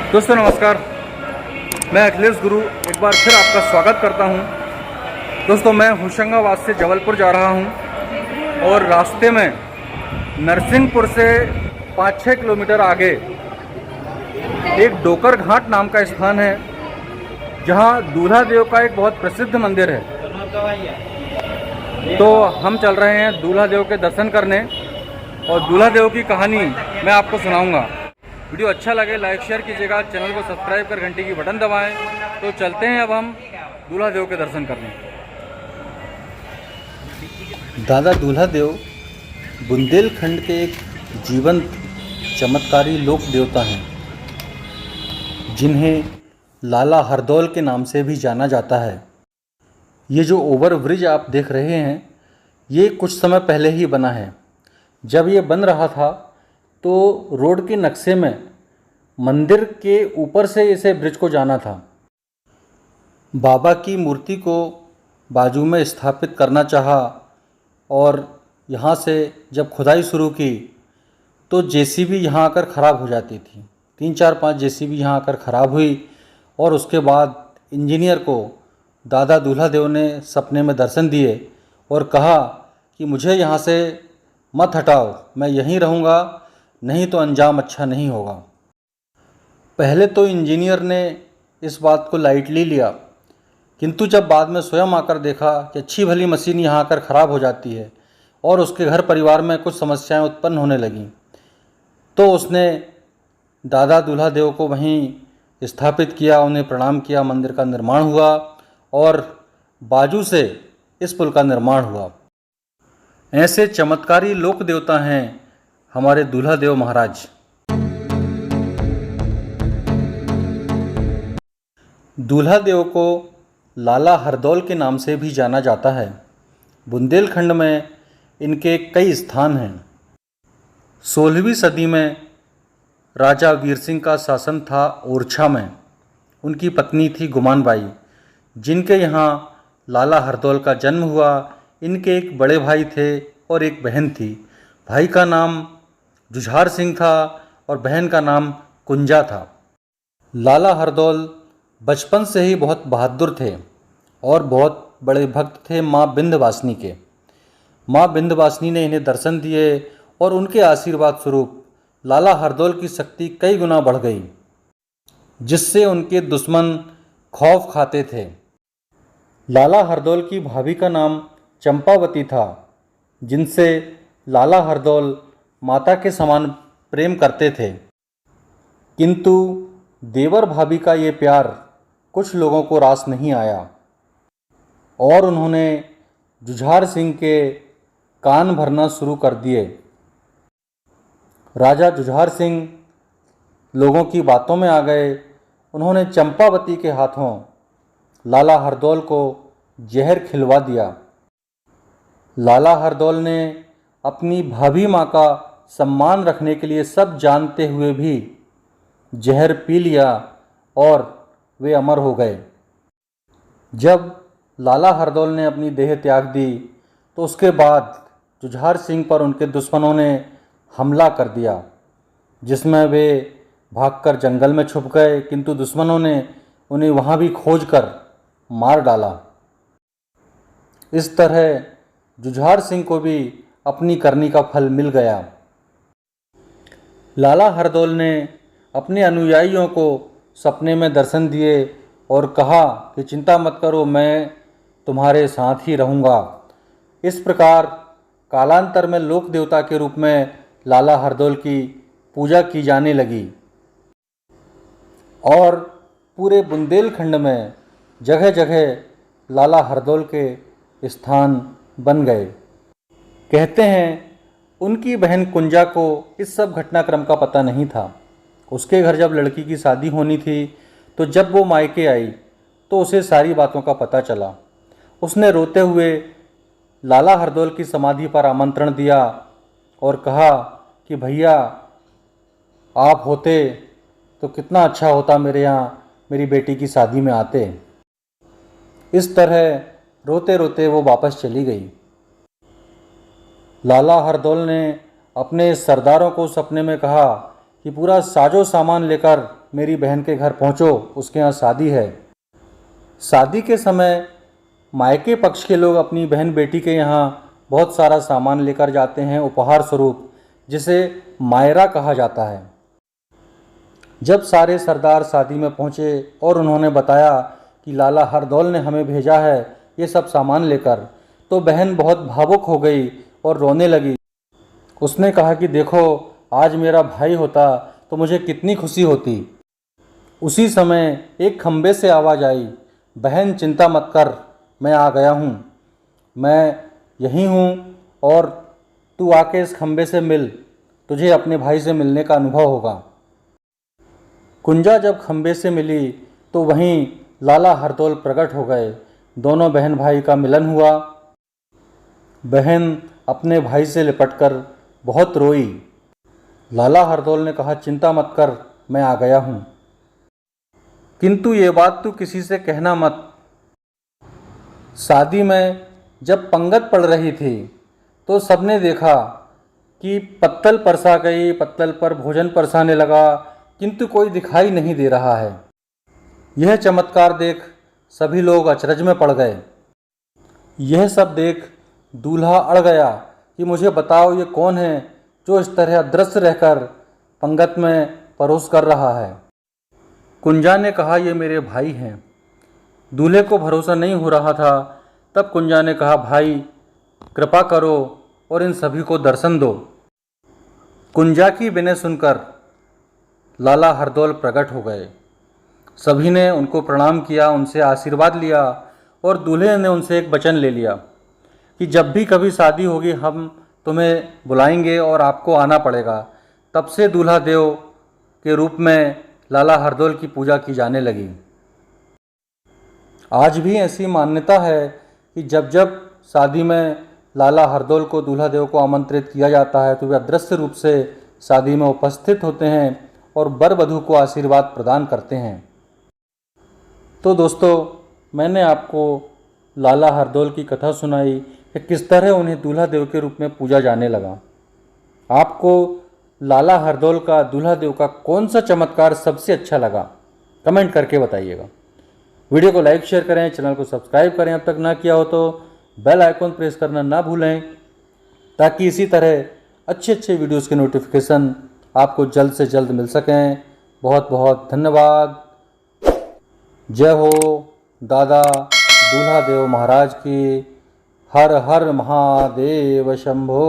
दोस्तों नमस्कार, मैं अखिलेश गुरु एक बार फिर आपका स्वागत करता हूं। दोस्तों मैं होशंगाबाद से जबलपुर जा रहा हूं और रास्ते में नरसिंहपुर से 5-6 किलोमीटर आगे एक डोकर घाट नाम का स्थान है, जहां दूल्हा देव का एक बहुत प्रसिद्ध मंदिर है। तो हम चल रहे हैं दूल्हा देव के दर्शन करने और दूल्हा देव की कहानी मैं आपको सुनाऊंगा। वीडियो अच्छा लगे लाइक शेयर कीजिएगा, चैनल को सब्सक्राइब कर घंटी की बटन दबाएं। तो चलते हैं अब हम दूल्हा देव के दर्शन करने। दादा दूल्हा देव बुंदेलखंड के एक जीवंत चमत्कारी लोक देवता हैं, जिन्हें लाला हरदौल के नाम से भी जाना जाता है। ये जो ओवर ब्रिज आप देख रहे हैं, ये कुछ समय पहले ही बना है। जब ये बन रहा था तो रोड के नक्शे में मंदिर के ऊपर से इसे ब्रिज को जाना था। बाबा की मूर्ति को बाजू में स्थापित करना चाहा और यहाँ से जब खुदाई शुरू की तो जेसीबी यहाँ आकर ख़राब हो जाती थी। 3-4-5 जेसीबी यहाँ आकर ख़राब हुई और उसके बाद इंजीनियर को दादा दूल्हा देव ने सपने में दर्शन दिए और कहा कि मुझे यहाँ से मत हटाओ, मैं यहीं रहूँगा, नहीं तो अंजाम अच्छा नहीं होगा। पहले तो इंजीनियर ने इस बात को लाइटली लिया, किंतु जब बाद में स्वयं आकर देखा कि अच्छी भली मशीन यहाँ आकर ख़राब हो जाती है और उसके घर परिवार में कुछ समस्याएं उत्पन्न होने लगीं, तो उसने दादा दूल्हा देव को वहीं स्थापित किया, उन्हें प्रणाम किया, मंदिर का निर्माण हुआ और बाजू से इस पुल का निर्माण हुआ। ऐसे चमत्कारी लोक देवता हैं हमारे दूल्हा देव महाराज। दूल्हा देव को लाला हरदौल के नाम से भी जाना जाता है। बुंदेलखंड में इनके कई स्थान हैं। 16वीं सदी में राजा वीर सिंह का शासन था ओरछा में। उनकी पत्नी थी गुमान बाई, जिनके यहाँ लाला हरदौल का जन्म हुआ। इनके एक बड़े भाई थे और एक बहन थी। भाई का नाम जुझार सिंह था और बहन का नाम कुंजा था। लाला हरदौल बचपन से ही बहुत बहादुर थे और बहुत बड़े भक्त थे माँ विंध्यवासिनी के। माँ विंध्यवासिनी ने इन्हें दर्शन दिए और उनके आशीर्वाद स्वरूप लाला हरदौल की शक्ति कई गुना बढ़ गई, जिससे उनके दुश्मन खौफ खाते थे। लाला हरदौल की भाभी का नाम चंपावती था, जिनसे लाला हरदौल माता के समान प्रेम करते थे। किंतु देवर भाभी का ये प्यार कुछ लोगों को रास नहीं आया और उन्होंने जुझार सिंह के कान भरना शुरू कर दिए। राजा जुझार सिंह लोगों की बातों में आ गए। उन्होंने चंपावती के हाथों लाला हरदौल को जहर खिलवा दिया। लाला हरदौल ने अपनी भाभी माँ का सम्मान रखने के लिए सब जानते हुए भी जहर पी लिया और वे अमर हो गए। जब लाला हरदौल ने अपनी देह त्याग दी तो उसके बाद जुझार सिंह पर उनके दुश्मनों ने हमला कर दिया, जिसमें वे भागकर जंगल में छुप गए, किंतु दुश्मनों ने उन्हें वहाँ भी खोज कर मार डाला। इस तरह जुझार सिंह को भी अपनी करनी का फल मिल गया। लाला हरदौल ने अपने अनुयायियों को सपने में दर्शन दिए और कहा कि चिंता मत करो, मैं तुम्हारे साथ ही रहूँगा। इस प्रकार कालांतर में लोक देवता के रूप में लाला हरदौल की पूजा की जाने लगी और पूरे बुंदेलखंड में जगह जगह लाला हरदौल के स्थान बन गए। कहते हैं उनकी बहन कुंजा को इस सब घटनाक्रम का पता नहीं था। उसके घर जब लड़की की शादी होनी थी तो जब वो मायके आई तो उसे सारी बातों का पता चला। उसने रोते हुए लाला हरदौल की समाधि पर आमंत्रण दिया और कहा कि भैया आप होते तो कितना अच्छा होता, मेरे यहाँ मेरी बेटी की शादी में आते। इस तरह रोते रोते वो वापस चली गई। लाला हरदौल ने अपने सरदारों को सपने में कहा कि पूरा साजो सामान लेकर मेरी बहन के घर पहुँचो, उसके यहाँ शादी है। शादी के समय मायके पक्ष के लोग अपनी बहन बेटी के यहाँ बहुत सारा सामान लेकर जाते हैं उपहार स्वरूप, जिसे मायरा कहा जाता है। जब सारे सरदार शादी में पहुँचे और उन्होंने बताया कि लाला हरदौल ने हमें भेजा है ये सब सामान लेकर, तो बहन बहुत भावुक हो गई और रोने लगी। उसने कहा कि देखो, आज मेरा भाई होता तो मुझे कितनी खुशी होती। उसी समय एक खम्बे से आवाज़ आई, बहन चिंता मत कर, मैं आ गया हूँ, मैं यहीं हूँ और तू आके इस खम्बे से मिल, तुझे अपने भाई से मिलने का अनुभव होगा। कुंजा जब खम्बे से मिली तो वहीं लाला हरदौल प्रकट हो गए। दोनों बहन भाई का मिलन हुआ। बहन अपने भाई से लिपटकर बहुत रोई। लाला हरदौल ने कहा, चिंता मत कर, मैं आ गया हूँ, किंतु ये बात तू किसी से कहना मत। शादी में जब पंगत पड़ रही थी तो सबने देखा कि पत्तल परसा गई, पत्तल पर भोजन परसाने लगा, किंतु कोई दिखाई नहीं दे रहा है। यह चमत्कार देख सभी लोग अचरज में पड़ गए। यह सब देख दूल्हा अड़ गया कि मुझे बताओ ये कौन है जो इस तरह अदृश्य रहकर पंगत में परोस कर रहा है। कुंजा ने कहा, ये मेरे भाई हैं। दूल्हे को भरोसा नहीं हो रहा था। तब कुंजा ने कहा, भाई कृपा करो और इन सभी को दर्शन दो। कुंजा की विनय सुनकर लाला हरदौल प्रकट हो गए। सभी ने उनको प्रणाम किया, उनसे आशीर्वाद लिया और दूल्हे ने उनसे एक वचन ले लिया कि जब भी कभी शादी होगी हम तुम्हें बुलाएंगे और आपको आना पड़ेगा। तब से दूल्हा देव के रूप में लाला हरदौल की पूजा की जाने लगी। आज भी ऐसी मान्यता है कि जब जब शादी में लाला हरदौल को, दूल्हा देव को आमंत्रित किया जाता है तो वे अदृश्य रूप से शादी में उपस्थित होते हैं और वर वधू को आशीर्वाद प्रदान करते हैं। तो दोस्तों, मैंने आपको लाला हरदौल की कथा सुनाई कि किस तरह उन्हें दूल्हा देव के रूप में पूजा जाने लगा। आपको लाला हरदौल का, दूल्हा देव का कौन सा चमत्कार सबसे अच्छा लगा, कमेंट करके बताइएगा। वीडियो को लाइक शेयर करें, चैनल को सब्सक्राइब करें अब तक ना किया हो तो, बेल आइकॉन प्रेस करना ना भूलें ताकि इसी तरह अच्छे अच्छे वीडियोस के नोटिफिकेशन आपको जल्द से जल्द मिल सकें। बहुत बहुत धन्यवाद। जय हो दादा दूल्हा देव महाराज की। हर हर महादेव शंभो।